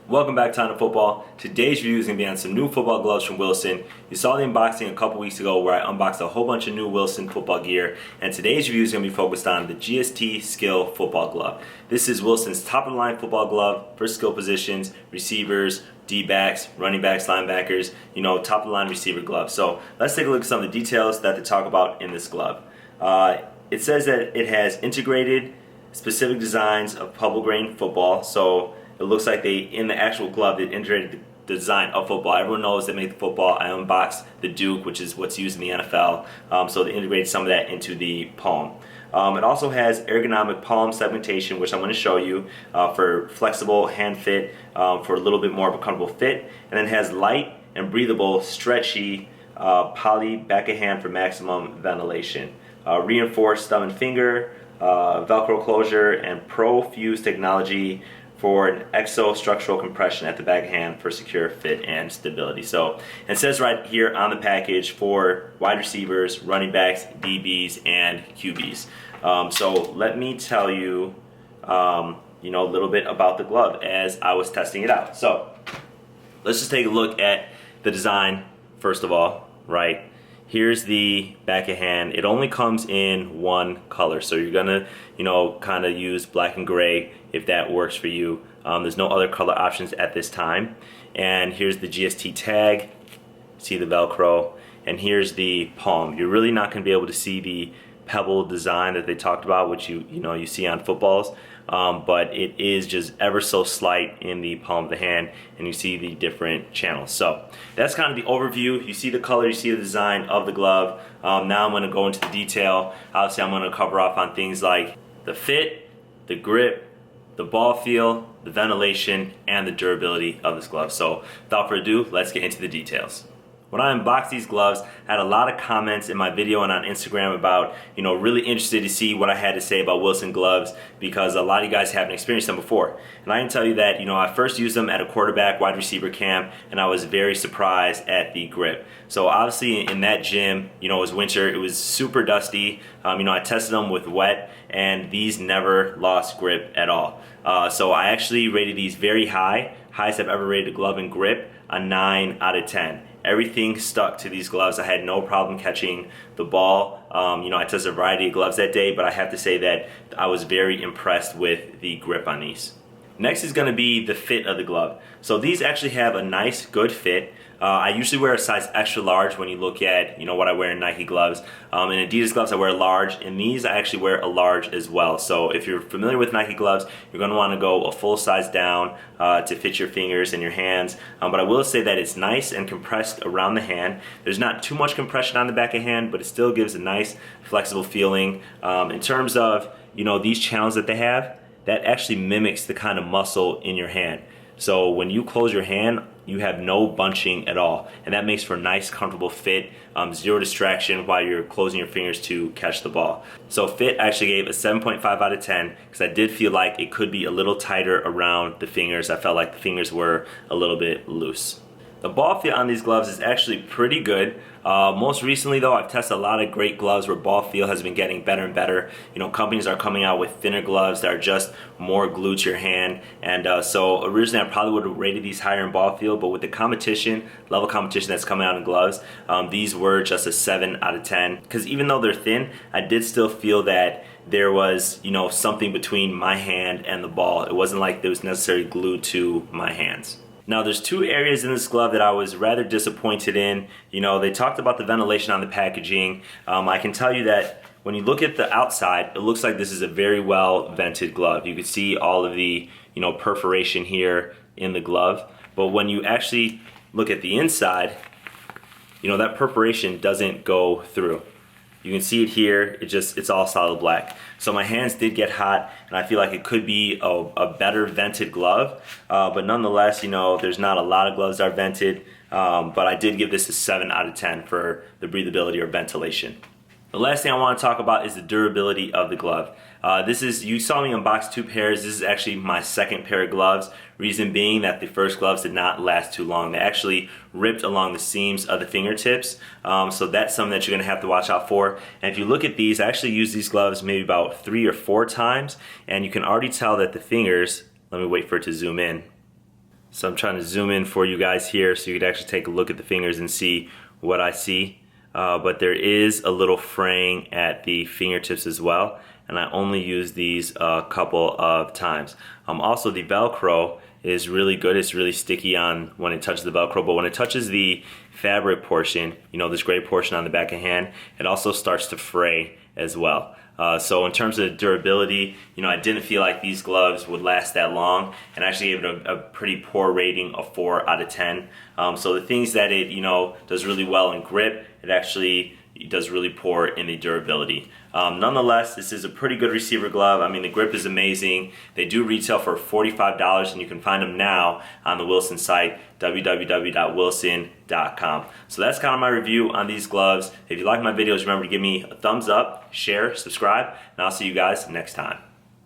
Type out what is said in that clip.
Welcome back to Time to Football. Today's review is going to be on some new football gloves from Wilson. You saw the unboxing a couple weeks ago where I unboxed a whole bunch of new Wilson football gear, and today's review is going to be focused on the GST Skill Football Glove. This is Wilson's top-of-the-line football glove for skill positions, receivers, D-backs, running backs, linebackers, top-of-the-line receiver glove. So let's take a look at some of the details that they talk about in this glove. It says that it has integrated specific designs of pebble grain football. So it looks like in the actual glove, they integrated the design of football. Everyone knows they make the football. I unboxed the Duke, which is what's used in the NFL. So they integrated some of that into the palm. It also has ergonomic palm segmentation, which I'm going to show you for flexible hand fit, for a little bit more of a comfortable fit. And then it has light and breathable, stretchy poly back of hand for maximum ventilation. Reinforced thumb and finger, Velcro closure, and Pro Fuse technology for an exostructural compression at the back of hand for secure fit and stability. So it says right here on the package for wide receivers, running backs, DBs, and QBs. So let me tell you, a little bit about the glove as I was testing it out. So let's just take a look at the design first of all, right? Here's the back of hand. It only comes in one color, so you're gonna, kind of use black and gray if that works for you. There's no other color options at this time. And here's the GST tag. See the Velcro, and here's the palm. You're really not gonna be able to see the pebble design that they talked about, which you see on footballs. But it is just ever so slight in the palm of the hand, and you see the different channels. So that's kind of the overview. You see the color, you see the design of the glove. Now I'm going to go into the detail. Obviously I'm going to cover off on things like the fit, the grip, the ball feel, the ventilation, and the durability of this glove. So without further ado, let's get into the details. When I unboxed these gloves, I had a lot of comments in my video and on Instagram about, really interested to see what I had to say about Wilson gloves, because a lot of you guys haven't experienced them before. And I can tell you that, I first used them at a quarterback wide receiver camp, and I was very surprised at the grip. So obviously in that gym, it was winter, it was super dusty. I tested them with wet, and these never lost grip at all. So I actually rated these very high, highest I've ever rated a glove in grip, a 9 out of 10. Everything stuck to these gloves. I had no problem catching the ball. I tested a variety of gloves that day, but I have to say that I was very impressed with the grip on these. Next is going to be the fit of the glove. So these actually have a nice, good fit. I usually wear a size extra large when you look at what I wear in Nike gloves. In Adidas gloves I wear a large, and these I actually wear a large as well. So if you're familiar with Nike gloves, you're going to want to go a full size down to fit your fingers and your hands. But I will say that it's nice and compressed around the hand. There's not too much compression on the back of hand, but it still gives a nice flexible feeling. In terms of these channels that they have, that actually mimics the kind of muscle in your hand. So when you close your hand, you have no bunching at all, and that makes for a nice, comfortable fit, zero distraction while you're closing your fingers to catch the ball. So fit, I actually gave a 7.5 out of 10 because I did feel like it could be a little tighter around the fingers. I felt like the fingers were a little bit loose. The ball feel on these gloves is actually pretty good. Most recently though, I've tested a lot of great gloves where ball feel has been getting better and better. Companies are coming out with thinner gloves that are just more glued to your hand. And so originally I probably would have rated these higher in ball feel, but with the level competition that's coming out in gloves, these were just a 7 out of 10. Because even though they're thin, I did still feel that there was, something between my hand and the ball. It wasn't like it was necessarily glued to my hands. Now there's two areas in this glove that I was rather disappointed in. They talked about the ventilation on the packaging. I can tell you that when you look at the outside, it looks like this is a very well vented glove. You can see all of the perforation here in the glove. But when you actually look at the inside, that perforation doesn't go through. You can see it here, it's all solid black. So my hands did get hot, and I feel like it could be a better vented glove. But nonetheless, there's not a lot of gloves that are vented, but I did give this a 7 out of 10 for the breathability or ventilation. The last thing I want to talk about is the durability of the glove. You saw me unbox two pairs. This is actually my second pair of gloves. Reason being that the first gloves did not last too long. They actually ripped along the seams of the fingertips. So that's something that you're gonna have to watch out for. And if you look at these, I actually used these gloves maybe about 3 or 4 times, and you can already tell that the fingers, Let me wait for it to zoom in. So I'm trying to zoom in for you guys here so you could actually take a look at the fingers and see what I see. But there is a little fraying at the fingertips as well, and I only use these a couple of times. Also, the Velcro is really good. It's really sticky on when it touches the Velcro, but when it touches the fabric portion, this gray portion on the back of hand, it also starts to fray as well. So in terms of durability, I didn't feel like these gloves would last that long, and I actually gave it a pretty poor rating of 4 out of 10. So the things that it does really well in grip, it actually does really poor in the durability. Nonetheless, this is a pretty good receiver glove. I mean, the grip is amazing. They do retail for $45, and you can find them now on the Wilson site, www.wilson.com. So that's kind of my review on these gloves. If you like my videos, remember to give me a thumbs up, share, subscribe, and I'll see you guys next time.